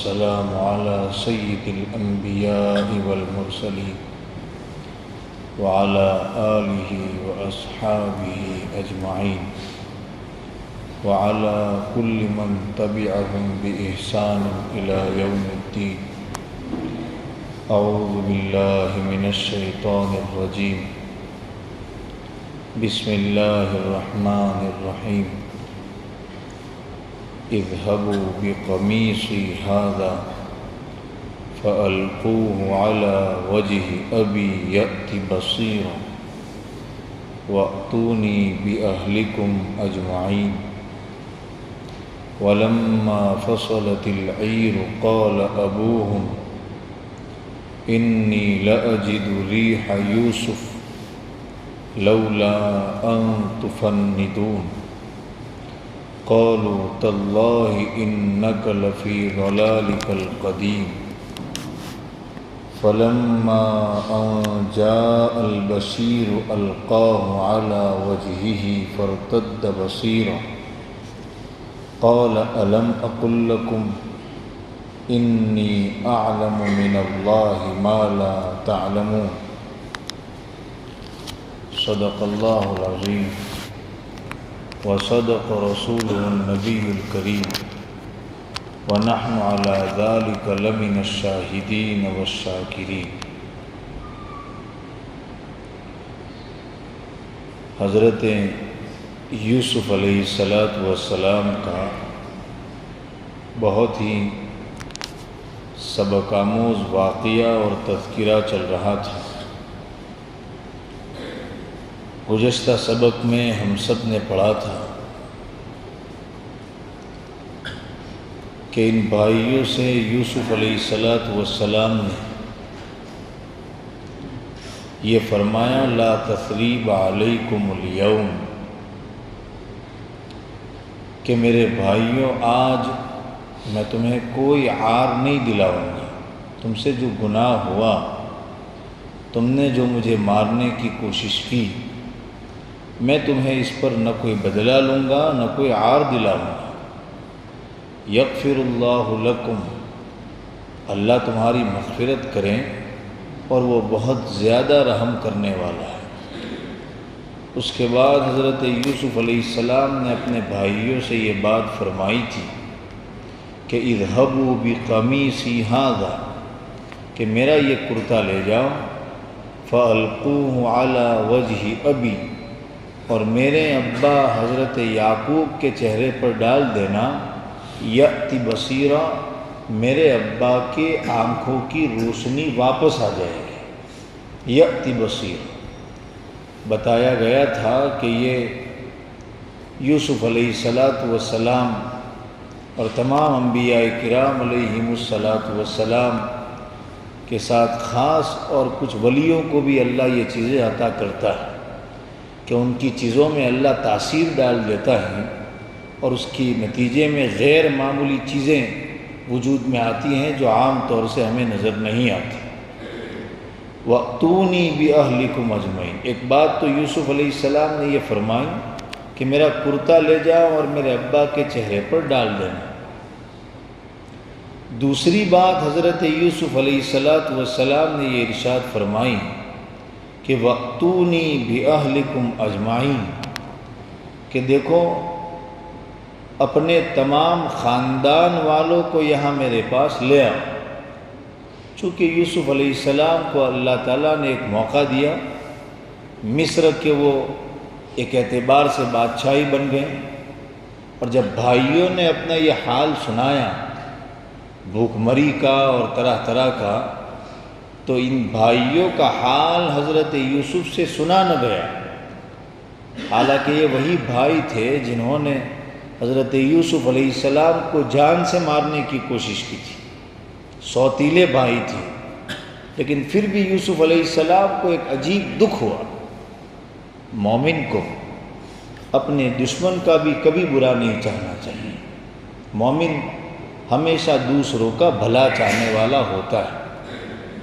والسلام على سيد الأنبياء والمرسلين وعلى آله وأصحابه أجمعين وعلى كل من تبعهم بإحسان إلى يوم الدين. أعوذ بالله من الشيطان الرجيم. بسم الله الرحمن الرحيم. اذهبوا بقميصي هذا فألقوه على وجه أبي يأت بصيرا وأتوني بأهلكم أجمعين. ولما فصلت العير قال أبوهم إني لأجد ريح يوسف لولا أن تفندون. قالوا تالله إنك لفي ضلالك القديم. فلما أن جاء البشير ألقاه على وجهه فارتد بصيرا قال ألم أقل لكم إني أعلم من الله ما لا تعلمون. صدق الله العظيم وصدق رسوله النبي الكريم ونحن على ذلك لمن الشاهدين والشاكرين. حضرت یوسف علیہ السلام کا بہت ہی سبق آموز واقعہ اور تذکرہ چل رہا تھا. گزشتہ سبق میں ہم سب نے پڑھا تھا کہ ان بھائیوں سے یوسف علیہ السلام نے یہ فرمایا لا تثریب علیکم اليوم کہ میرے بھائیوں آج میں تمہیں کوئی عار نہیں دلاؤں گا. تم سے جو گناہ ہوا، تم نے جو مجھے مارنے کی کوشش کی، میں تمہیں اس پر نہ کوئی بدلہ لوں گا نہ کوئی عار دلاؤں گا. یغفر اللہ لکم، اللہ تمہاری مغفرت کریں اور وہ بہت زیادہ رحم کرنے والا ہے. اس کے بعد حضرت یوسف علیہ السلام نے اپنے بھائیوں سے یہ بات فرمائی تھی کہ اذهبوا بقمیصی ھذا کہ میرا یہ کرتا لے جاؤ، فألقوه علی وجہ ابی اور میرے ابا حضرت یعقوب کے چہرے پر ڈال دینا، یأتی بصیرا میرے ابا کے آنکھوں کی روشنی واپس آ جائے گی. یأتی بصیر بتایا گیا تھا کہ یہ یوسف علیہ السلام اور تمام انبیاء کرام علیہم السلام کے ساتھ خاص اور کچھ ولیوں کو بھی اللہ یہ چیزیں عطا کرتا ہے کہ ان کی چیزوں میں اللہ تاثیر ڈال دیتا ہے اور اس کی نتیجے میں غیر معمولی چیزیں وجود میں آتی ہیں جو عام طور سے ہمیں نظر نہیں آتی. وَأْتُونِي بِأَهْلِكُمْ أَجْمَعِينَ ایک بات تو یوسف علیہ السلام نے یہ فرمائی کہ میرا کرتا لے جاؤ اور میرے ابا کے چہرے پر ڈال دینا. دوسری بات حضرت یوسف علیہ السلام نے یہ ارشاد فرمائی کہ وَأْتُونِي بِأَهْلِكُمْ أَجْمَعِينَ کہ دیکھو اپنے تمام خاندان والوں کو یہاں میرے پاس لے آؤ. چونکہ یوسف علیہ السلام کو اللہ تعالیٰ نے ایک موقع دیا، مصر کے وہ ایک اعتبار سے بادشاہی بن گئے، اور جب بھائیوں نے اپنا یہ حال سنایا بھوک مری کا اور طرح طرح کا، تو ان بھائیوں کا حال حضرت یوسف سے سنا نہ گیا. حالانکہ یہ وہی بھائی تھے جنہوں نے حضرت یوسف علیہ السلام کو جان سے مارنے کی کوشش کی تھی، سوتیلے بھائی تھے. لیکن پھر بھی یوسف علیہ السلام کو ایک عجیب دکھ ہوا. مومن کو اپنے دشمن کا بھی کبھی برا نہیں چاہنا چاہیے. مومن ہمیشہ دوسروں کا بھلا چاہنے والا ہوتا ہے.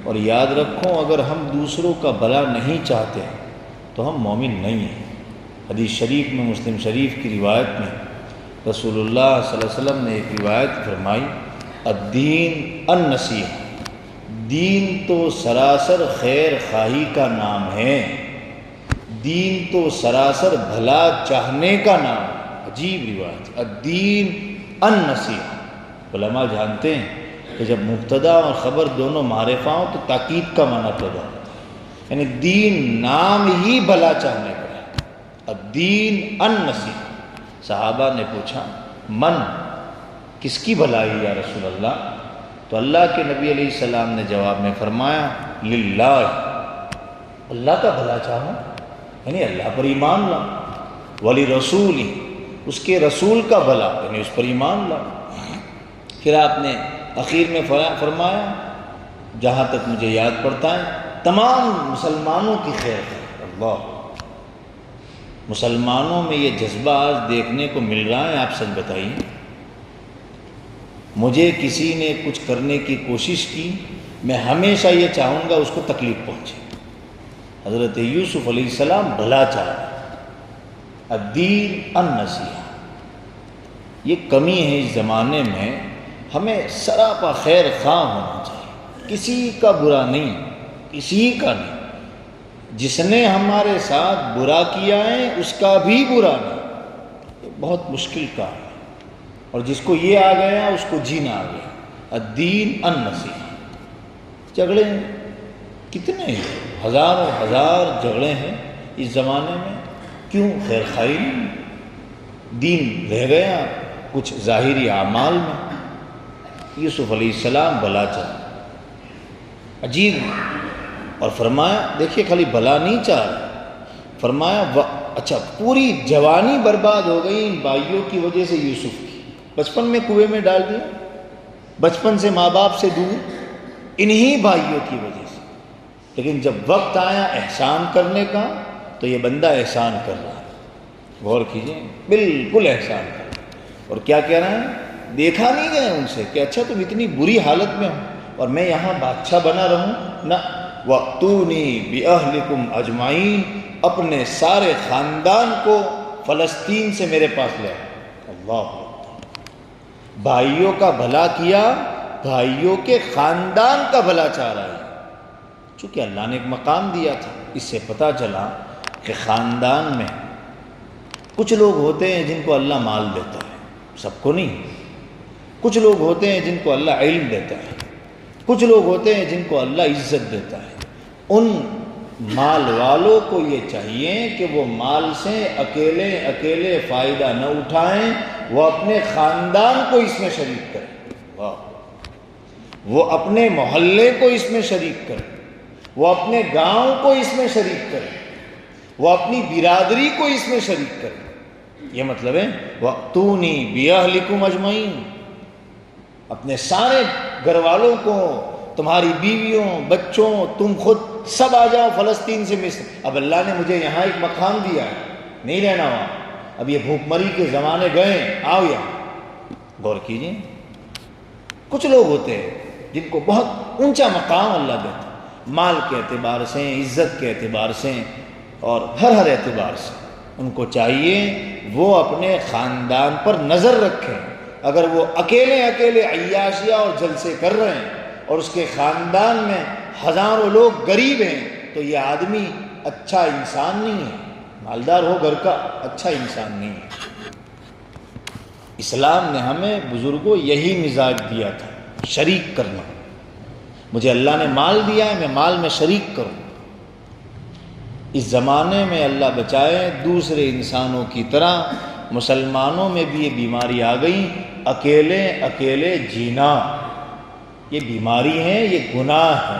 اور یاد رکھو اگر ہم دوسروں کا بھلا نہیں چاہتے تو ہم مومن نہیں ہیں. حدیث شریف میں، مسلم شریف کی روایت میں رسول اللہ صلی اللہ علیہ وسلم نے ایک روایت فرمائی الدین النصیحہ، دین تو سراسر خیر خواہی کا نام ہے، دین تو سراسر بھلا چاہنے کا نام ہے۔ عجیب روایت، الدین النصیحہ۔ علماء جانتے ہیں کہ جب مبتدا اور خبر دونوں معرفہ ہوں تو تاکید کا معنی پیدا ہوتا ہے، یعنی دین نام ہی بھلا چاہنے کا ہے، الدین النصیحہ۔ صحابہ نے پوچھا من، کس کی بھلائی یا رسول اللہ؟ تو اللہ کے نبی علیہ السلام نے جواب میں فرمایا للہ، اللہ کا بھلا چاہو، یعنی اللہ پر ایمان لاؤ، ولی رسول، اس کے رسول کا بھلا، یعنی اس پر ایمان لاؤ۔ پھر آپ نے اخیر میں فرمایا جہاں تک مجھے یاد پڑتا ہے تمام مسلمانوں کی خیر ہے۔ اللہ، مسلمانوں میں یہ جذبہ آج دیکھنے کو مل رہا ہے؟ آپ سچ بتائیے، مجھے کسی نے کچھ کرنے کی کوشش کی، میں ہمیشہ یہ چاہوں گا اس کو تکلیف پہنچے۔ حضرت یوسف علیہ السلام بھلا چاہ، الدین النصیحہ۔ یہ کمی ہے اس زمانے میں، ہمیں سراپا خیر خواہ ہونا چاہیے، کسی کا برا نہیں، کسی کا نہیں۔ جس نے ہمارے ساتھ برا کیا ہے اس کا بھی برا نہیں، یہ بہت مشکل کام ہے، اور جس کو یہ آ گیا اس کو جینا آ گیا۔ الدین النصیحہ۔ جھگڑے کتنے ہیں، ہزاروں ہزار جھگڑے ہیں اس زمانے میں، کیوں؟ خیر خواہی نہیں، دین رہ گیا کچھ ظاہری اعمال میں۔ یوسف علیہ السلام بھلا چاہ، عجیب، اور فرمایا دیکھیے خالی بھلا نہیں چاہ، فرمایا اچھا پوری جوانی برباد ہو گئی ان بھائیوں کی وجہ سے، یوسف کی، بچپن میں کنویں میں ڈال دیا، بچپن سے ماں باپ سے دور، انہی بھائیوں کی وجہ سے۔ لیکن جب وقت آیا احسان کرنے کا تو یہ بندہ احسان کر رہا ہے، غور کیجئے، بالکل احسان کر رہا ہے۔ اور کیا کہہ رہا ہے؟ دیکھا نہیں گیا ان سے کہ اچھا تم اتنی بری حالت میں ہو اور میں یہاں بادشاہ بنا رہوں، نہ، وَأْتُونِي بِأَهْلِكُمْ أَجْمَعِينَ، اپنے سارے خاندان کو فلسطین سے میرے پاس لے آئے۔ اللہ، بھائیوں کا بھلا کیا، بھائیوں کے خاندان کا بھلا چاہ رہا ہے، چونکہ اللہ نے ایک مقام دیا تھا۔ اس سے پتہ چلا کہ خاندان میں کچھ لوگ ہوتے ہیں جن کو اللہ مال دیتا ہے، سب کو نہیں۔ کچھ لوگ ہوتے ہیں جن کو اللہ علم دیتا ہے، کچھ لوگ ہوتے ہیں جن کو اللہ عزت دیتا ہے۔ ان مال والوں کو یہ چاہیے کہ وہ مال سے اکیلے اکیلے فائدہ نہ اٹھائیں، وہ اپنے خاندان کو اس میں شریک کریں، وہ اپنے محلے کو اس میں شریک کریں، وہ اپنے گاؤں کو اس میں شریک کریں، وہ اپنی برادری کو اس میں شریک کریں۔ یہ مطلب ہے وَأْتُونِي بِأَهْلِكُمْ أَجْمَعِينَ، اپنے سارے گھر والوں کو، تمہاری بیویوں، بچوں، تم خود سب آ جاؤ فلسطین سے مصر۔ اب اللہ نے مجھے یہاں ایک مقام دیا ہے، نہیں رہنا وہاں، اب یہ بھوک مری کے زمانے گئے، آؤ یہاں۔ غور کیجئے، کچھ لوگ ہوتے ہیں جن کو بہت اونچا مقام اللہ دیتا ہے، مال کے اعتبار سے، عزت کے اعتبار سے، اور ہر اعتبار سے۔ ان کو چاہیے وہ اپنے خاندان پر نظر رکھیں۔ اگر وہ اکیلے اکیلے عیاشیاں اور جلسے کر رہے ہیں اور اس کے خاندان میں ہزاروں لوگ غریب ہیں تو یہ آدمی اچھا انسان نہیں ہے، مالدار ہو گھر کا، اچھا انسان نہیں ہے۔ اسلام نے ہمیں بزرگوں یہی مزاج دیا تھا، شریک کرنا۔ مجھے اللہ نے مال دیا ہے، میں مال میں شریک کروں۔ اس زمانے میں اللہ بچائے دوسرے انسانوں کی طرح مسلمانوں میں بھی یہ بیماری آ گئی، اکیلے اکیلے جینا۔ یہ بیماری ہے، یہ گناہ ہے،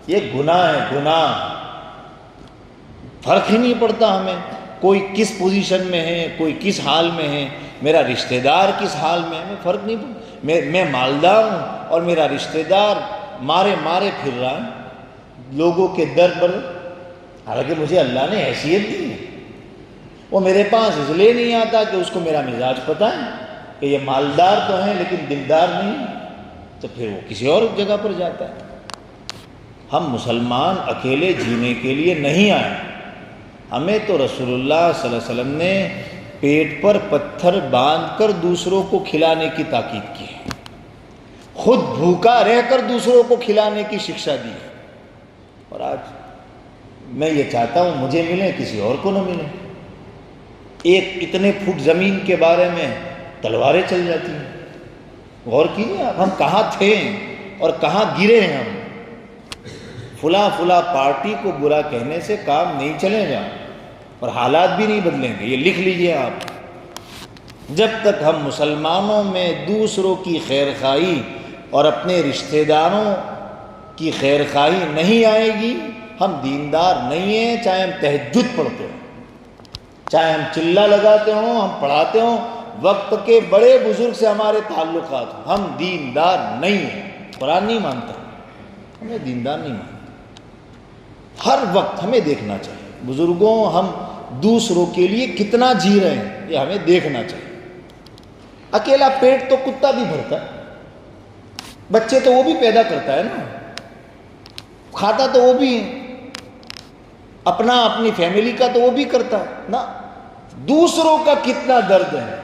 یہ گناہ ہے، گناہ۔ فرق ہی نہیں پڑتا ہمیں کوئی کس پوزیشن میں ہے، کوئی کس حال میں ہے، میرا رشتہ دار کس حال میں ہے، ہمیں فرق نہیں پڑتا۔ میں مالدار ہوں اور میرا رشتہ دار مارے مارے پھر رہا ہے لوگوں کے در پر، حالانکہ مجھے اللہ نے حیثیت دی ہے۔ وہ میرے پاس اس لیے نہیں آتا کہ اس کو میرا مزاج پتہ ہے کہ یہ مالدار تو ہیں لیکن دلدار نہیں، تو پھر وہ کسی اور جگہ پر جاتا ہے۔ ہم مسلمان اکیلے جینے کے لیے نہیں آئے، ہمیں تو رسول اللہ صلی اللہ علیہ وسلم نے پیٹ پر پتھر باندھ کر دوسروں کو کھلانے کی تاکید کی ہے۔ خود بھوکا رہ کر دوسروں کو کھلانے کی شکشا دی ہے۔ اور آج میں یہ چاہتا ہوں مجھے ملے، کسی اور کو نہ ملے۔ ایک اتنے فٹ زمین کے بارے میں تلواریں چل جاتی ہیں۔ غور کیجیے آپ، ہم کہاں تھے اور کہاں گرے ہیں ہم۔ فلاں پارٹی کو برا کہنے سے کام نہیں چلے گا اور حالات بھی نہیں بدلیں گے، یہ لکھ لیجئے آپ۔ جب تک ہم مسلمانوں میں دوسروں کی خیر خواہی اور اپنے رشتہ داروں کی خیر خواہی نہیں آئے گی، ہم دیندار نہیں ہیں، چاہے ہم تہجد پڑھتے ہوں، چاہے ہم چلہ لگاتے ہوں، ہم پڑھاتے ہوں، وقت کے بڑے بزرگ سے ہمارے تعلقات ہوں، ہم دیندار نہیں ہیں۔ قرآن نہیں مانتا، ہمیں دیندار نہیں مانتا۔ ہر وقت ہمیں دیکھنا چاہیے بزرگوں، ہم دوسروں کے لیے کتنا جی رہے ہیں، یہ ہمیں دیکھنا چاہیے۔ اکیلا پیٹ تو کتا بھی بھرتا ہے، بچے تو وہ بھی پیدا کرتا ہے نا، کھاتا تو وہ بھی اپنی فیملی کا تو وہ بھی کرتا ہے نا۔ دوسروں کا کتنا درد ہے،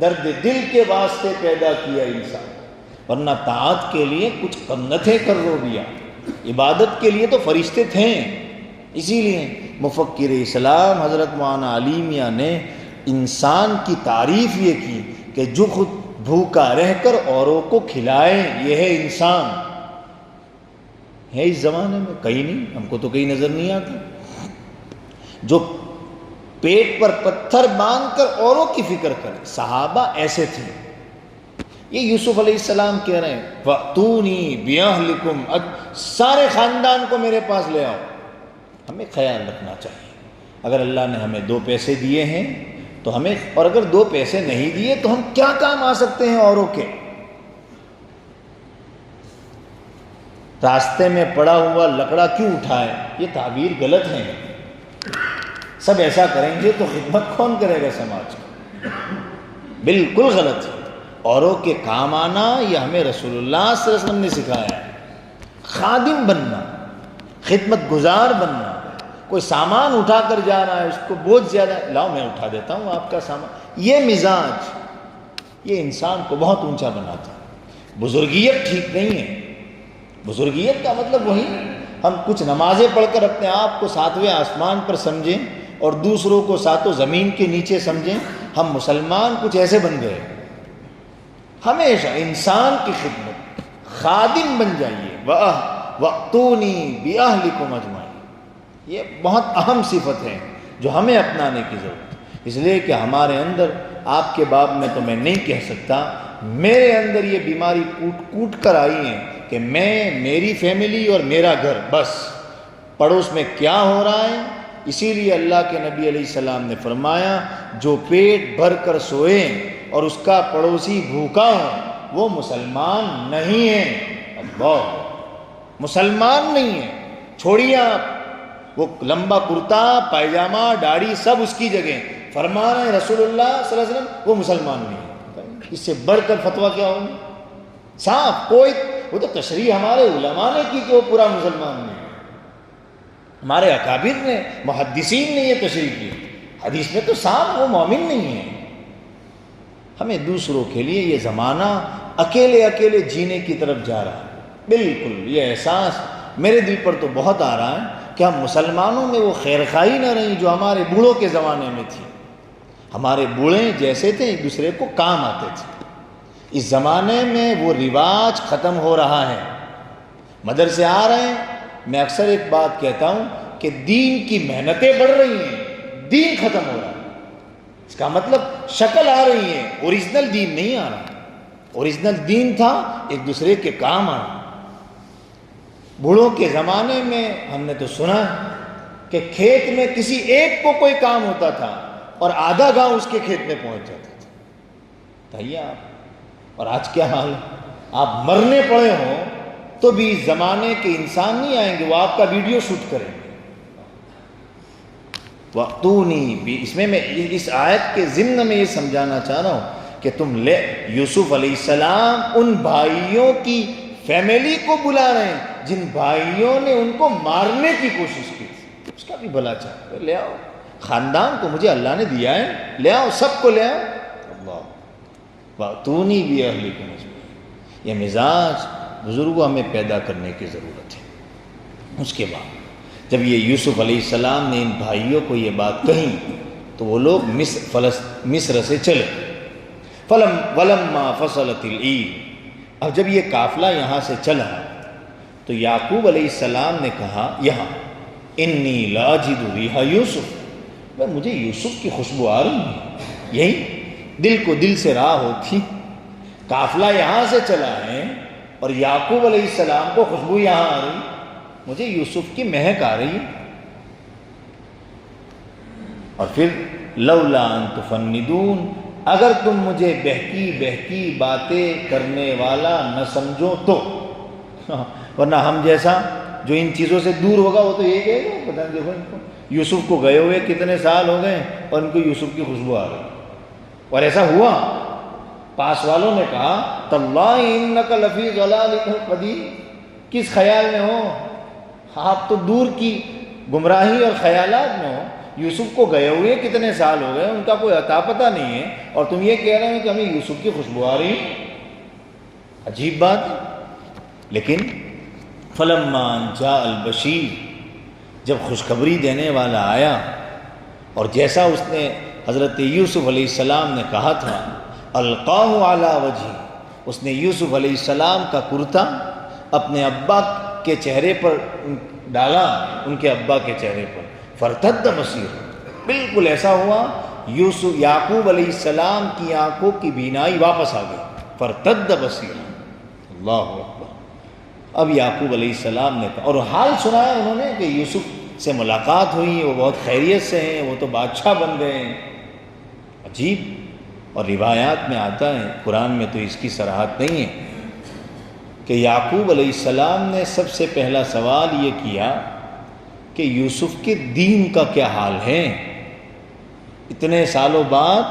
درد دل کے واسطے پیدا کیا انسان، ورنہ طاعت کے لیے کچھ کم نہ تھے کروبیہ، عبادت کے لیے تو فرشتے تھے۔ اسی لیے مفکر اسلام حضرت مولانا علی میاں نے انسان کی تعریف یہ کی کہ جو خود بھوکا رہ کر اوروں کو کھلائے، یہ ہے انسان۔ ہے اس زمانے میں کہیں نہیں، ہم کو تو کہیں نظر نہیں آتا۔ جو پیٹ پر پتھر باندھ کر اوروں کی فکر کرے، صحابہ ایسے تھے۔ یہ یوسف علیہ السلام کہہ رہے ہیں فَأْتُونِي بِأَهْلِكُمْ، سارے خاندان کو میرے پاس لے آؤ۔ ہمیں خیال رکھنا چاہیے، اگر اللہ نے ہمیں 2 پیسے دیے ہیں تو ہمیں، اور اگر 2 پیسے نہیں دیے تو ہم کیا کام آ سکتے ہیں اوروں کے۔ راستے میں پڑا ہوا لکڑا کیوں اٹھائے، یہ تعبیر غلط ہے۔ سب ایسا کریں گے تو خدمت کون کرے گا سماج کی؟ بالکل غلط ہے۔ اوروں کے کام آنا یہ ہمیں رسول اللہ صلی اللہ علیہ وسلم نے سکھایا ہے۔ خادم بننا، خدمت گزار بننا، کوئی سامان اٹھا کر جا رہا ہے، اس کو بہت زیادہ لاؤ میں اٹھا دیتا ہوں آپ کا سامان، یہ مزاج یہ انسان کو بہت اونچا بناتا ہے۔ بزرگیت ٹھیک نہیں ہے۔ بزرگیت کا مطلب وہی، ہم کچھ نمازیں پڑھ کر اپنے آپ کو 7ویں آسمان پر سمجھیں اور دوسروں کو 7 زمین کے نیچے سمجھیں، ہم مسلمان کچھ ایسے بن گئے۔ ہمیشہ انسان کی خدمت، خادم بن جائیے۔ وَأْتُونِي بِأَهْلِكُمْ أَجْمَعِينَ، یہ بہت اہم صفت ہے جو ہمیں اپنانے کی ضرورت ہے۔ اس لیے کہ ہمارے اندر، آپ کے باب میں تو میں نہیں کہہ سکتا، میرے اندر یہ بیماری کوٹ کر آئی ہے کہ میں، میری فیملی اور میرا گھر، بس پڑوس میں کیا ہو رہا ہے۔ اسی لیے اللہ کے نبی علیہ السلام نے فرمایا جو پیٹ بھر کر سوئے اور اس کا پڑوسی بھوکا ہو وہ مسلمان نہیں ہے۔ اللہ، مسلمان نہیں ہے۔ چھوڑیے آپ وہ لمبا کرتا پائجامہ داڑھی سب اس کی جگہ، فرما رہے ہیں رسول اللہ صلی اللہ علیہ وسلم وہ مسلمان نہیں ہے۔ اس سے بڑھ کر فتویٰ کیا ہوگا؟ صاف کوئی، وہ تو تشریح ہمارے علماء نے کی کہ وہ پورا مسلمان نہیں ہے، ہمارے اکابر نے، محدثین نے یہ تشریح کی، حدیث میں تو صاف وہ مومن نہیں ہے۔ ہمیں دوسروں کے لیے یہ زمانہ اکیلے جینے کی طرف جا رہا ہے۔ بالکل یہ احساس میرے دل پر تو بہت آ رہا ہے کہ ہم مسلمانوں میں وہ خیرخواہی نہ رہی جو ہمارے بوڑھوں کے زمانے میں تھی۔ ہمارے بوڑھے جیسے تھے ایک دوسرے کو کام آتے تھے، اس زمانے میں وہ رواج ختم ہو رہا ہے۔ مدرسے آ رہے ہیں، میں اکثر ایک بات کہتا ہوں کہ دین کی محنتیں بڑھ رہی ہیں، دین ختم ہو رہا ہے۔ اس کا مطلب شکل آ رہی ہے، اوریجنل دین نہیں آ رہا۔ اوریجنل دین تھا ایک دوسرے کے کام آنا۔ بوڑھوں کے زمانے میں ہم نے تو سنا کہ کھیت میں کسی ایک کو کوئی کام ہوتا تھا اور آدھا گاؤں اس کے کھیت میں پہنچ جاتا تھا۔ بتائیے آپ، اور آج کیا حال ہے؟ آپ مرنے پڑے ہوں تو بھی اس زمانے کے انسان نہیں آئیں گے وہ آپ کا ویڈیو شوٹ کریں گے۔ وَأْتُونِي بھی، اس میں اس آیت کے ضمن میں یہ سمجھانا چاہ رہا ہوں کہ تم لے یوسف علیہ السلام ان بھائیوں کی فیملی کو بلا رہے ہیں جن بھائیوں نے ان کو مارنے کی کوشش کی تھی، اس کا بھی بھلا چاہتے، لے آؤ خاندان کو، مجھے اللہ نے دیا ہے، لے آؤ سب کو لے آؤ۔ اللہ وَأْتُونِي بِأَهْلِكُمْ أَجْمَعِينَ، یہ مزاج بزرگوں ہمیں پیدا کرنے کی ضرورت ہے۔ اس کے بعد جب یہ یوسف علیہ السلام نے ان بھائیوں کو یہ بات کہی تو وہ لوگ مصر سے چلے۔ وَلَمَّا فَصَلَتِ الْعِيرُ، اب جب یہ قافلہ یہاں سے چلا تو یعقوب علیہ السلام نے کہا یہاں انی لاجد ریح یوسف، مجھے یوسف کی خوشبو آ رہی ہے، یہی دل کو دل سے راہ ہوتی، قافلہ یہاں سے چلا ہے اور یعقوب علیہ السلام کو خوشبو یہاں آ رہی، مجھے یوسف کی مہک آ رہی ہے۔ اور پھر لولا ان تفندون، اگر تم مجھے بہکی بہکی باتیں کرنے والا نہ سمجھو تو، ورنہ ہم جیسا جو ان چیزوں سے دور ہوگا وہ تو یہ کہے گا پتہ نہیں دیکھو ان کو یوسف کو گئے ہوئے کتنے سال ہو گئے اور ان کو یوسف کی خوشبو آ رہی، اور ایسا ہوا۔ پاس والوں نے کہا تاللہ انک لفی ضلالک القدیم، کس خیال میں ہو آپ، تو دور کی گمراہی اور خیالات میں ہو، یوسف کو گئے ہوئے کتنے سال ہو گئے، ان کا کوئی عطا پتہ نہیں ہے، اور تم یہ کہہ رہے ہو کہ ہمیں یوسف کی خوشبو آ رہی ہے، عجیب بات ہے۔ لیکن فلما جاء البشیر، جب خوشخبری دینے والا آیا اور جیسا اس نے حضرت یوسف علیہ السلام نے کہا تھا، القاہ علی وجہ، اس نے یوسف علیہ السلام کا کرتا اپنے ابا کے چہرے پر ڈالا، ان کے ابا کے چہرے پر، فرتد بصیر، بالکل ایسا ہوا یعقوب علیہ السلام کی آنکھوں کی بینائی واپس آ گئی، فرتد بصیر، اللہ اکبر۔ اب یعقوب علیہ السلام نے اور حال سنایا انہوں نے کہ یوسف سے ملاقات ہوئی، وہ بہت خیریت سے ہیں، وہ تو بادشاہ بن گئے ہیں، عجیب۔ اور روایات میں آتا ہے، قرآن میں تو اس کی صراحت نہیں ہے، کہ یعقوب علیہ السلام نے سب سے پہلا سوال یہ کیا کہ یوسف کے دین کا کیا حال ہے۔ اتنے سالوں بعد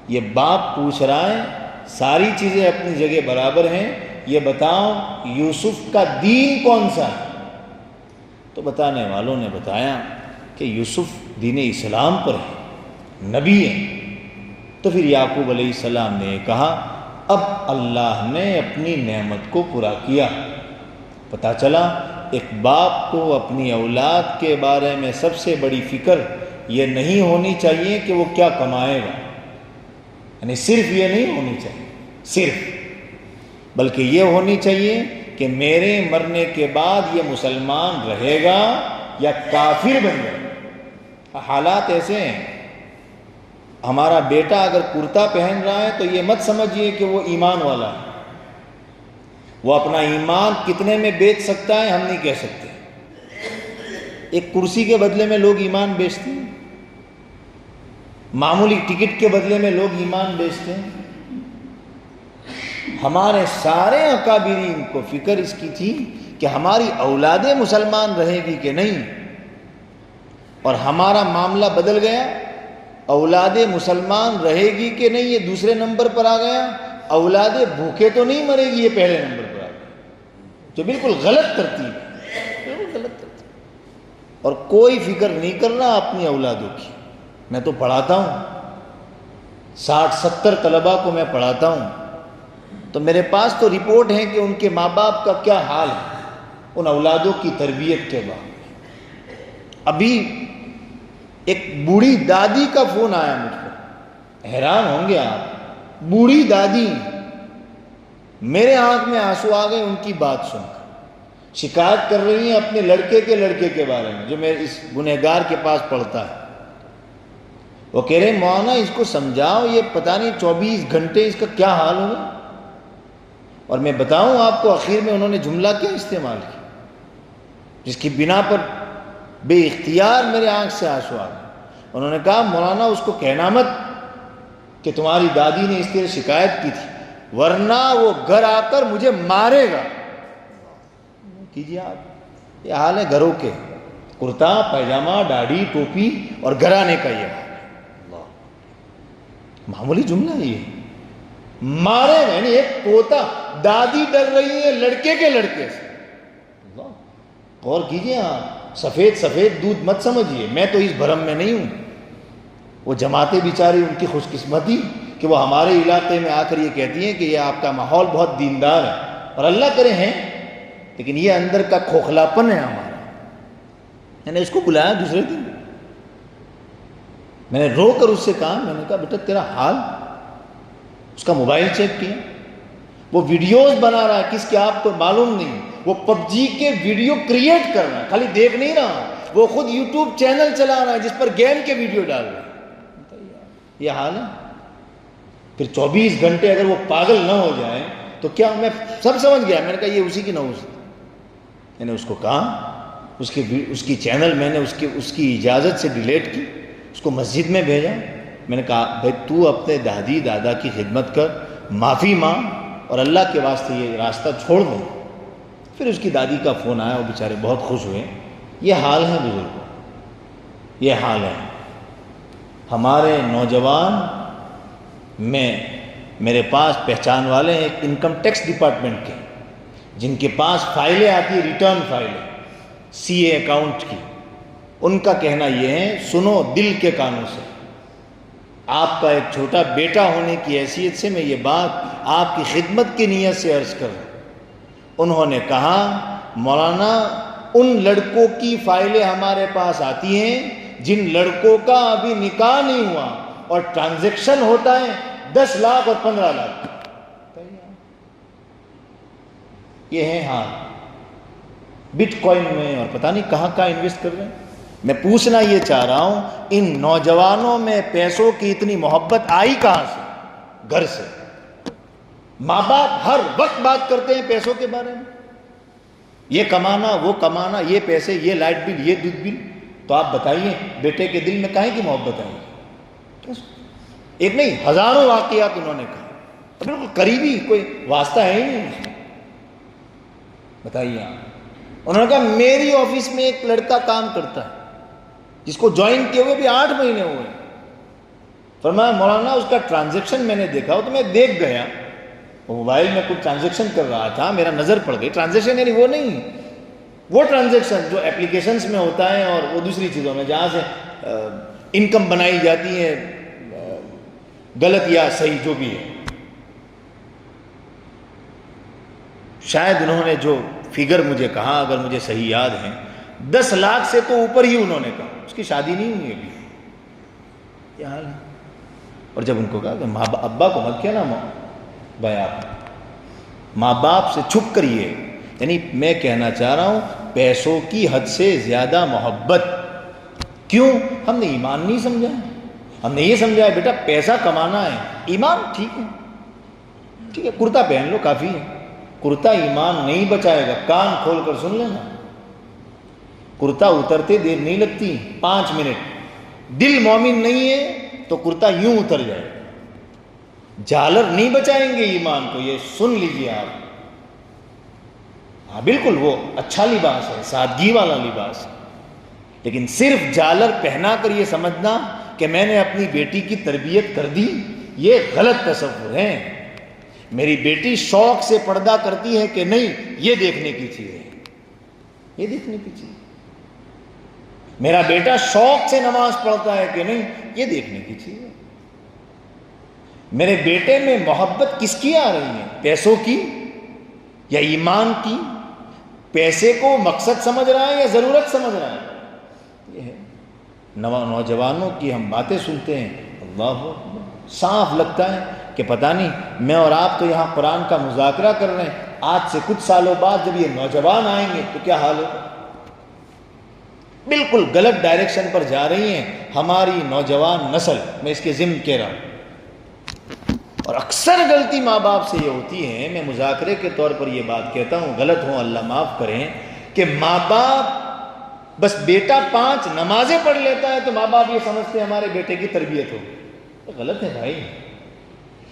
یہ باپ پوچھ رہا ہے، ساری چیزیں اپنی جگہ برابر ہیں، یہ بتاؤ یوسف کا دین کون سا ہے؟ تو بتانے والوں نے بتایا کہ یوسف دین اسلام پر ہے، نبی ہے۔ تو پھر یعقوب علیہ السلام نے کہا اب اللہ نے اپنی نعمت کو پورا کیا۔ پتہ چلا ایک باپ کو اپنی اولاد کے بارے میں سب سے بڑی فکر یہ نہیں ہونی چاہیے کہ وہ کیا کمائے گا، یعنی صرف یہ نہیں ہونی چاہیے صرف، بلکہ یہ ہونی چاہیے کہ میرے مرنے کے بعد یہ مسلمان رہے گا یا کافر بن جائے گا۔ حالات ایسے ہیں، ہمارا بیٹا اگر کرتا پہن رہا ہے تو یہ مت سمجھیے کہ وہ ایمان والا ہے، وہ اپنا ایمان کتنے میں بیچ سکتا ہے ہم نہیں کہہ سکتے۔ ایک کرسی کے بدلے میں لوگ ایمان بیچتے ہیں، معمولی ٹکٹ کے بدلے میں لوگ ایمان بیچتے ہیں۔ ہمارے سارے اکابرین کو فکر اس کی تھی کہ ہماری اولادیں مسلمان رہے گی کہ نہیں، اور ہمارا معاملہ بدل گیا، اولادیں مسلمان رہے گی کہ نہیں یہ دوسرے نمبر پر آ گیا، اولادیں بھوکے تو نہیں مرے گی یہ پہلے نمبر پر آ گیا، جو بالکل غلط ترتیب ہے، بالکل غلط ترتیب۔ اور کوئی فکر نہیں کر رہا اپنی اولادوں کی۔ میں تو پڑھاتا ہوں، 60-70 طلباء کو میں پڑھاتا ہوں، تو میرے پاس تو رپورٹ ہے کہ ان کے ماں باپ کا کیا حال ہے ان اولادوں کی تربیت کے بعد۔ ابھی ایک بوڑھی دادی کا فون آیا مجھ کو، حیران ہوں گے آپ، بوڑھی دادی، میرے آنکھ میں آنسو آ گئے ان کی بات سن کر، شکایت کر رہی ہیں اپنے لڑکے کے بارے میں جو میں اس گنہگار کے پاس پڑھتا ہے۔ وہ کہہ رہے مولانا اس کو سمجھاؤ، یہ پتہ نہیں 24 گھنٹے اس کا کیا حال ہوگا۔ اور میں بتاؤں آپ کو آخر میں انہوں نے جملہ کیا استعمال کیا جس کی بنا پر بے اختیار میرے آنکھ سے آنسو آ گئے۔ انہوں نے کہا مولانا اس کو کہنا مت کہ تمہاری دادی نے اس کے شکایت کی تھی، ورنہ وہ گھر آ کر مجھے مارے گا۔ کیجیے آپ، یہ حال ہے گھروں کے، کرتا پیجامہ داڑھی ٹوپی اور گھر آنے کا یہ حال ہے۔ معمولی جملہ یہ مارے گا، یعنی ایک پوتا، دادی ڈر رہی ہے لڑکے کے لڑکے سے۔ غور کیجیے آپ، سفید دودھ مت سمجھیے، میں تو اس بھرم میں نہیں ہوں، وہ جماعتیں بیچاری ان کی خوش قسمتی کہ وہ ہمارے علاقے میں آ کر یہ کہتی ہیں کہ یہ آپ کا ماحول بہت دیندار ہے، اور اللہ کرے ہیں، لیکن یہ اندر کا کھوکھلاپن ہے ہمارا. میں نے اس کو بلایا دوسرے دن، میں نے رو کر اس سے کہا، میں نے کہا بیٹا تیرا حال. اس کا موبائل چیک کیا، وہ ویڈیوز بنا رہا ہے، کس کے آپ کو معلوم نہیں، وہ پب جی کے ویڈیو کریٹ کر رہا ہے، خالی دیکھ نہیں رہا، وہ خود یوٹیوب چینل چلا رہا ہے جس پر گیم کے ویڈیو ڈال رہا ہے. یہ حال ہے. پھر 24 گھنٹے اگر وہ پاگل نہ ہو جائے تو کیا؟ میں سب سمجھ گیا، میں نے کہا یہ اسی کی نوز. میں نے اس کو کہا، اس کی چینل میں نے اس کی اجازت سے ڈیلیٹ کی، اس کو مسجد میں بھیجا. میں نے کہا بھائی تو اپنے دادی دادا کی خدمت کر، معافی مانگ، اور اللہ کے واسطے یہ راستہ چھوڑ دیں. پھر اس کی دادی کا فون آیا، وہ بیچارے بہت خوش ہوئے. یہ حال ہے بزرگوں، یہ حال ہے. ہمارے نوجوان میں میرے پاس پہچان والے ہیں ایک انکم ٹیکس ڈپارٹمنٹ کے، جن کے پاس فائلیں آتی ہیں، ریٹرن فائلیں سی اے اکاؤنٹ کی. ان کا کہنا یہ ہے، سنو دل کے کانوں سے، آپ کا ایک چھوٹا بیٹا ہونے کی حیثیت سے میں یہ بات آپ کی خدمت کی نیت سے عرض کر رہا ہوں. انہوں نے کہا مولانا ان لڑکوں کی فائلیں ہمارے پاس آتی ہیں جن لڑکوں کا ابھی نکاح نہیں ہوا اور ٹرانزیکشن ہوتا ہے 10 لاکھ اور 15 لاکھ. یہ ہے حال. بٹ کوائن میں اور پتہ نہیں کہاں انویسٹ کر رہے ہیں. میں پوچھنا یہ چاہ رہا ہوں، ان نوجوانوں میں پیسوں کی اتنی محبت آئی کہاں سے؟ گھر سے. ماں باپ ہر وقت بات کرتے ہیں پیسوں کے بارے میں، یہ کمانا وہ کمانا، یہ پیسے، یہ لائٹ بل، یہ دودھ بل. تو آپ بتائیے بیٹے کے دل میں کہیں کی محبت آئی؟ ایک نہیں، ہزاروں واقعات انہوں نے کہا، بالکل قریبی، کوئی واسطہ ہے ہی نہیں. بتائیے آپ. انہوں نے کہا میری آفس میں ایک لڑکا کام کرتا ہے جس کو جوائن کیے ہوئے بھی 8 مہینے ہوئے. فرمایا مولانا اس کا ٹرانزیکشن میں نے دیکھا ہو تو میں دیکھ گیا، وہ موبائل میں کچھ ٹرانزیکشن کر رہا تھا، میرا نظر پڑ گئی. ٹرانزیکشن یعنی وہ نہیں، وہ ٹرانزیکشن جو اپلیکیشنز میں ہوتا ہے اور وہ دوسری چیزوں میں جہاں سے انکم بنائی جاتی ہے، غلط یا صحیح جو بھی ہے. شاید انہوں نے جو فگر مجھے کہا، اگر مجھے صحیح یاد ہے، 10 لاکھ سے تو اوپر ہی انہوں نے کہا. اس کی شادی نہیں ہوئی ابھی. کیا حال ہے؟ اور جب ان کو کہا کہ ابا کو مت کہنا بھائی، آپ ماں باپ سے چھپ کریے. یعنی میں کہنا چاہ رہا ہوں پیسوں کی حد سے زیادہ محبت. کیوں؟ ہم نے ایمان نہیں سمجھا. ہم نے یہ سمجھا ہے بیٹا پیسہ کمانا ہے، ایمان ٹھیک ہے، ٹھیک ہے، کرتا پہن لو کافی ہے. کرتا ایمان نہیں بچائے گا. کان کھول کر سن لینا، کرتا اترتے دیر نہیں لگتی، 5 منٹ. دل مومن نہیں ہے تو کرتا یوں اتر جائے. جالر نہیں بچائیں گے ایمان کو، یہ سن لیجئے آپ. ہاں بالکل وہ اچھا لباس ہے، سادگی والا لباس، لیکن صرف جالر پہنا کر یہ سمجھنا کہ میں نے اپنی بیٹی کی تربیت کر دی، یہ غلط تصور ہے. میری بیٹی شوق سے پردہ کرتی ہے کہ نہیں، یہ دیکھنے کی چیز ہے، یہ دیکھنے کی چیز. میرا بیٹا شوق سے نماز پڑھتا ہے کہ نہیں، یہ دیکھنے کی چیز ہے. میرے بیٹے میں محبت کس کی آ رہی ہے؟ پیسوں کی یا ایمان کی؟ پیسے کو مقصد سمجھ رہا ہے یا ضرورت سمجھ رہا ہے؟ یہ ہے. نوجوانوں کی ہم باتیں سنتے ہیں، اللہ اکبر، صاف لگتا ہے کہ پتہ نہیں، میں اور آپ تو یہاں قرآن کا مذاکرہ کر رہے ہیں، آج سے کچھ سالوں بعد جب یہ نوجوان آئیں گے تو کیا حال ہوگا؟ بالکل غلط ڈائریکشن پر جا رہی ہیں ہماری نوجوان نسل. میں اس کے ضمن کہہ رہا ہوں. اور اکثر غلطی ماں باپ سے یہ ہوتی ہے، میں مذاکرے کے طور پر یہ بات کہتا ہوں، غلط ہوں اللہ معاف کریں، کہ ماں باپ بس بیٹا 5 نمازیں پڑھ لیتا ہے تو ماں باپ یہ سمجھتے ہیں ہمارے بیٹے کی تربیت ہوگی. تو غلط ہے بھائی.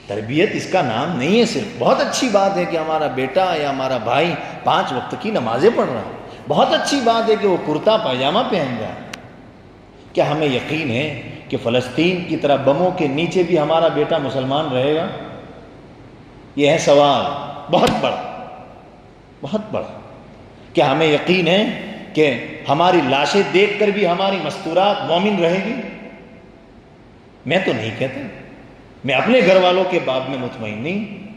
تربیت اس کا نام نہیں ہے. صرف بہت اچھی بات ہے کہ ہمارا بیٹا یا ہمارا بھائی 5 وقت کی نمازیں پڑھ رہا ہے، بہت اچھی بات ہے کہ وہ کرتا پاجامہ پہن رہا ہے. کیا ہمیں یقین ہے کہ فلسطین کی طرح بموں کے نیچے بھی ہمارا بیٹا مسلمان رہے گا؟ یہ ہے سوال بہت بڑا، بہت بڑا. کیا ہمیں یقین ہے کہ ہماری لاشیں دیکھ کر بھی ہماری مستورات مومن رہے گی؟ میں تو نہیں کہتا. میں اپنے گھر والوں کے باب میں مطمئن نہیں.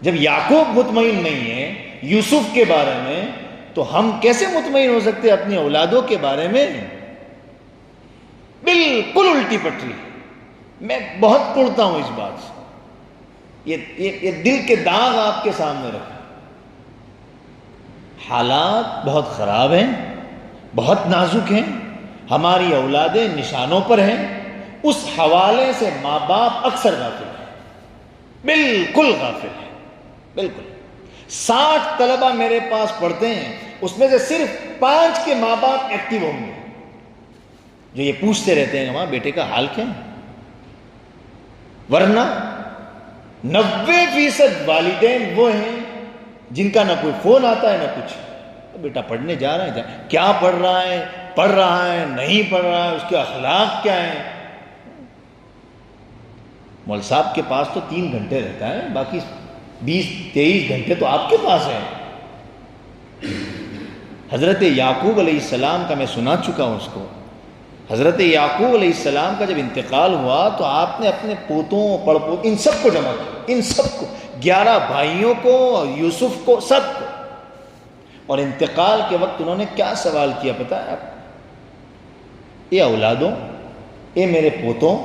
جب یعقوب مطمئن نہیں ہے یوسف کے بارے میں تو ہم کیسے مطمئن ہو سکتے اپنی اولادوں کے بارے میں؟ بالکل الٹی پٹری. میں بہت پڑتا ہوں اس بات سے. یہ دل کے داغ آپ کے سامنے رکھا. حالات بہت خراب ہیں، بہت نازک ہیں، ہماری اولادیں نشانوں پر ہیں. اس حوالے سے ماں باپ اکثر غافل ہیں، بالکل غافل ہیں. بالکل 60 طلبہ میرے پاس پڑھتے ہیں، اس میں سے صرف 5 کے ماں باپ ایکٹیو ہوں گے جو یہ پوچھتے رہتے ہیں ہمارے بیٹے کا حال کیا ہے. ورنہ 90% والدین وہ ہیں جن کا نہ کوئی فون آتا ہے نہ کچھ. بیٹا پڑھنے جا رہا ہے، کیا پڑھ رہا ہے نہیں پڑھ رہا ہے، اس کے اخلاق کیا ہیں. مول صاحب کے پاس تو 3 گھنٹے رہتا ہے، باقی 20-23 گھنٹے تو آپ کے پاس ہیں. حضرت یعقوب علیہ السلام کا میں سنا چکا ہوں اس کو. حضرت یعقوب علیہ السلام کا جب انتقال ہوا تو آپ نے اپنے پوتوں پڑپوتوں ان سب کو جمع کیا، ان سب کو، 11 بھائیوں کو اور یوسف کو، سب کو. اور انتقال کے وقت انہوں نے کیا سوال کیا پتہ ہے آپ؟ اے اولادوں، اے میرے پوتوں،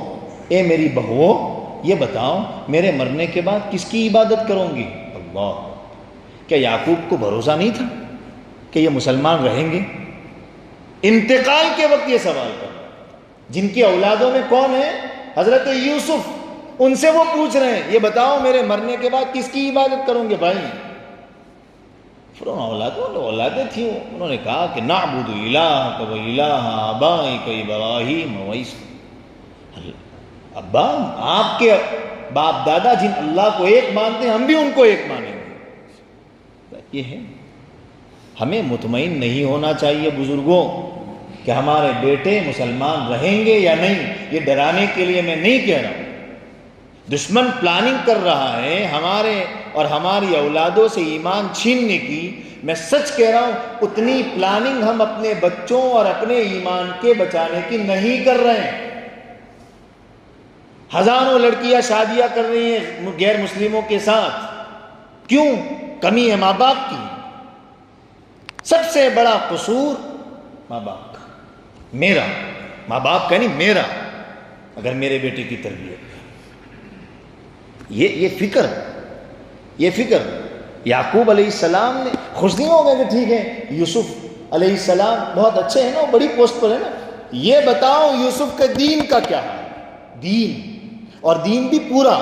اے میری بہوؤں، یہ بتاؤ میرے مرنے کے بعد کس کی عبادت کروں گی؟ اللہ! کیا یعقوب کو بھروسہ نہیں تھا کہ یہ مسلمان رہیں گے؟ انتقال کے وقت یہ سوال کر، جن کی اولادوں میں کون ہے؟ حضرت یوسف. ان سے وہ پوچھ رہے ہیں یہ بتاؤ میرے مرنے کے بعد کس کی عبادت کروں گے بھائی؟ پھر اولادیں تھیں، انہوں نے کہا کہ نعبد الہک و الہ آبائک ابراہیم و عیسیٰ. ابا آپ کے باپ دادا جن اللہ کو ایک مانتے ہیں ہم بھی ان کو ایک مانیں گے. یہ ہے. ہمیں مطمئن نہیں ہونا چاہیے بزرگوں کہ ہمارے بیٹے مسلمان رہیں گے یا نہیں. یہ ڈرانے کے لیے میں نہیں کہہ رہا ہوں. دشمن پلاننگ کر رہا ہے ہمارے اور ہماری اولادوں سے ایمان چھیننے کی. میں سچ کہہ رہا ہوں اتنی پلاننگ ہم اپنے بچوں اور اپنے ایمان کے بچانے کی نہیں کر رہے ہیں. ہزاروں لڑکیاں شادیاں کر رہی ہیں غیر مسلموں کے ساتھ. کیوں؟ کمی ہے ماں باپ کی. سب سے بڑا قصور ماں باپ کا. میرا ماں باپ کا نہیں، میرا. اگر میرے بیٹے کی تربیت یہ فکر یعقوب علیہ السلام نے خوش نہیں ہو گئے کہ ٹھیک ہے یوسف علیہ السلام بہت اچھے ہیں نا، وہ بڑی پوسٹ پر ہے نا، یہ بتاؤ یوسف کے دین کا کیا ہے؟ دین، اور دین بھی پورا.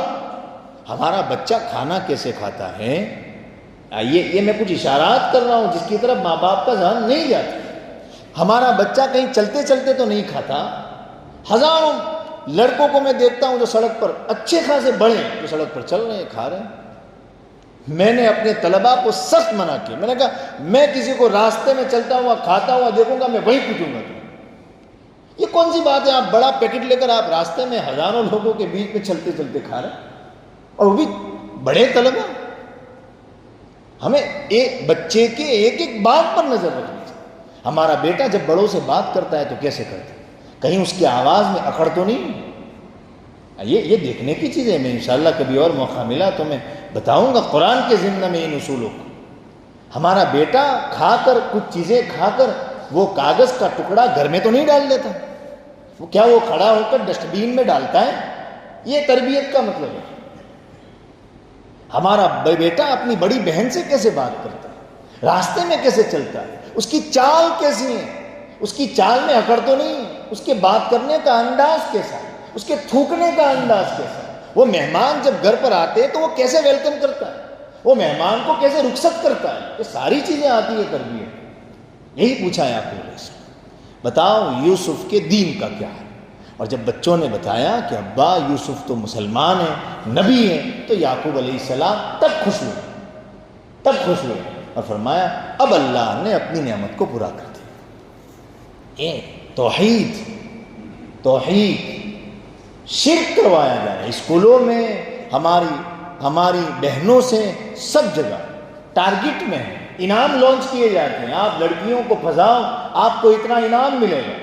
ہمارا بچہ کھانا کیسے کھاتا ہے، یہ میں کچھ اشارات کر رہا ہوں جس کی طرف ماں باپ کا ذہن نہیں جاتا. ہمارا بچہ کہیں چلتے چلتے تو نہیں کھاتا. ہزاروں لڑکوں کو میں دیکھتا ہوں جو سڑک پر اچھے خاصے بڑے ہیں، جو سڑک پر چل رہے ہیں، کھا رہے ہیں. میں نے اپنے طلباء کو سخت منع کیا. میں نے کہا میں کسی کو راستے میں چلتا ہوا کھاتا ہوا دیکھوں گا میں وہیں پیٹوں گا. یہ کون سی بات ہے آپ بڑا پیکٹ لے کر آپ راستے میں ہزاروں لوگوں کے بیچ میں چلتے چلتے کھا رہے ہیں، اور وہ بھی بڑے طلباء. ہمیں ایک بچے کے ایک ایک بات پر نظر رکھنی چاہیے. ہمارا بیٹا جب بڑوں سے بات کرتا ہے تو کیسے کرتا ہے؟ کہیں اس کی آواز میں اکڑ تو نہیں؟ یہ دیکھنے کی چیز ہے. میں انشاءاللہ کبھی اور موقع ملا تو میں بتاؤں گا قرآن کے ضمن میں ان اصولوں کو. ہمارا بیٹا کھا کر کچھ چیزیں کھا کر وہ کاغذ کا ٹکڑا گھر میں تو نہیں ڈال دیتا. وہ کھڑا ہو کر ڈسٹ بین میں ڈالتا ہے؟ یہ تربیت کا مطلب ہے. ہمارا بیٹا اپنی بڑی بہن سے کیسے بات کرتا ہے، راستے میں کیسے چلتا ہے، اس کی چال کیسی ہے، اس کی چال میں اکڑ تو نہیں، اس کے بات کرنے کا انداز کیسا ہے، اس کے تھوکنے کا انداز کیسا ہے. وہ مہمان جب گھر پر آتے ہیں تو وہ کیسے ویلکم کرتا ہے، وہ مہمان کو کیسے رخصت کرتا ہے. یہ ساری چیزیں آتی ہے تربیت. یہی پوچھا یعقوب علیہ السلام، بتاؤ یوسف کے دین کا کیا ہے. اور جب بچوں نے بتایا کہ ابا یوسف تو مسلمان ہیں، نبی ہیں، تو یعقوب علیہ السلام تب خوش ہوئے اور فرمایا اب اللہ نے اپنی نعمت کو پورا کر دیا. توحید شرک کروایا جا رہا ہے اسکولوں میں، ہماری بہنوں سے سب جگہ ٹارگٹ میں ہے. انعام لانچ کیے جاتے ہیں، آپ لڑکیوں کو پھنساؤ آپ کو اتنا انعام ملے گا.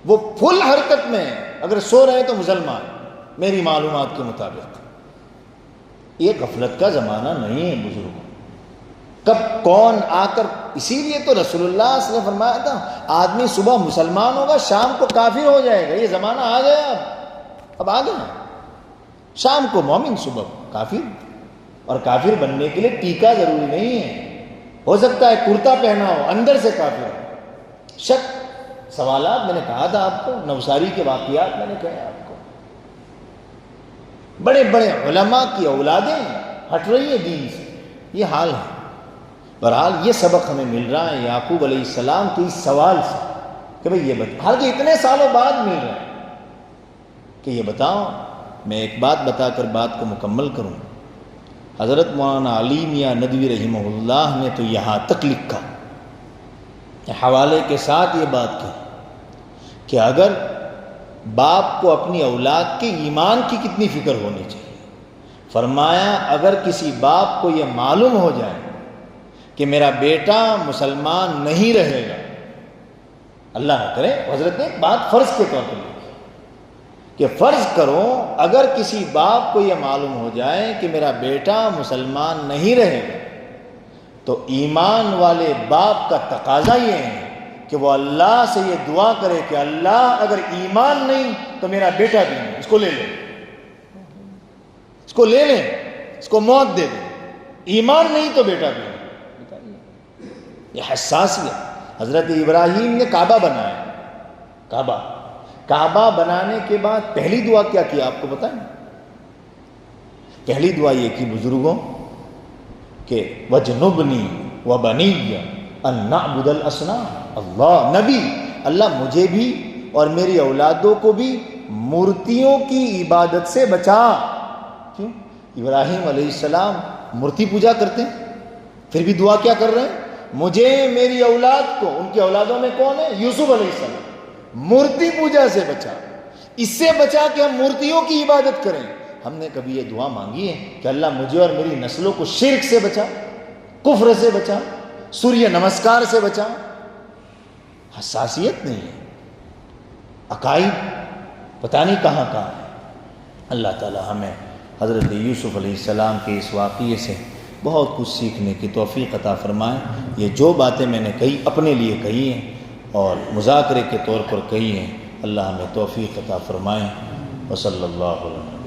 وہ فل حرکت میں ہے. اگر سو رہے تو مسلمان، میری معلومات کے مطابق یہ غفلت کا زمانہ نہیں ہے بزرگوں. کب کون آ کر، اسی لیے تو رسول اللہ صلی اللہ علیہ وسلم نے فرمایا تھا آدمی صبح مسلمان ہوگا شام کو کافر ہو جائے گا. یہ زمانہ آ گیا، اب آ گیا. شام کو مومن، صبح کافر. اور کافر بننے کے لیے ٹیکا ضروری نہیں ہے، ہو سکتا ہے کرتا پہنا ہو اندر سے کافر ہو. شک سوالات میں نے کہا تھا آپ کو، نوساری کے واقعات میں نے کہا آپ کو. بڑے بڑے علماء کی اولادیں ہٹ رہی ہیں دین سے، یہ حال ہے. بہرحال یہ سبق ہمیں مل رہا ہے یعقوب علیہ السلام کے اس سوال سے کہ بھئی یہ بتا، حالانکہ اتنے سالوں بعد مل رہا ہے کہ یہ بتاؤ. میں ایک بات بتا کر بات کو مکمل کروں. حضرت مولانا علی میاں ندوی رحمہ اللہ نے تو یہاں تک لکھا، حوالے کے ساتھ یہ بات کہی کہ اگر باپ کو اپنی اولاد کے ایمان کی کتنی فکر ہونی چاہیے. فرمایا اگر کسی باپ کو یہ معلوم ہو جائے کہ میرا بیٹا مسلمان نہیں رہے گا، اللہ نہ کرے، حضرت نے ایک بات فرض کے طور پر لکھی کہ فرض کرو اگر کسی باپ کو یہ معلوم ہو جائے کہ میرا بیٹا مسلمان نہیں رہے گا، تو ایمان والے باپ کا تقاضا یہ ہے کہ وہ اللہ سے یہ دعا کرے کہ اللہ اگر ایمان نہیں تو میرا بیٹا بھی نہیں، اس کو لے لیں، اس کو لے لیں، اس کو موت دے دیں. ایمان نہیں تو بیٹا بھی نہیں. یہ حساسیت. حضرت ابراہیم نے کعبہ بنایا، کعبہ بنانے کے بعد پہلی دعا کیا کیا آپ کو بتائیں؟ پہلی دعا یہ کی بزرگوں کہ وَجْنُبْنِي وَبَنِيَّ أَن نَعْبُدَ الْأَصْنَامَ. اللہ نبی، اللہ مجھے بھی اور میری اولادوں کو بھی مورتیوں کی عبادت سے بچا. کیوں؟ ابراہیم علیہ السلام مورتی پوجا کرتے ہیں، پھر بھی دعا کیا کر رہے ہیں؟ مجھے میری اولاد کو، ان کی اولادوں میں کون ہے؟ یوسف علیہ السلام، مورتی پوجا سے بچا. اس سے بچا کہ ہم مورتیوں کی عبادت کریں. ہم نے کبھی یہ دعا مانگی ہے کہ اللہ مجھے اور میری نسلوں کو شرک سے بچا، کفر سے بچا، سوریہ نمسکار سے بچا؟ حساسیت نہیں ہے، عقائد پتہ نہیں کہاں کہاں ہے. اللہ تعالی ہمیں حضرت یوسف علیہ السلام کے اس واقعے سے بہت کچھ سیکھنے کی توفیق عطا فرمائے. یہ جو باتیں میں نے کہی اپنے لیے کہی ہیں اور مذاکرے کے طور پر کہی ہیں، اللہ ہمیں توفیق عطا فرمائے. وصلی اللہ علیہ وسلم.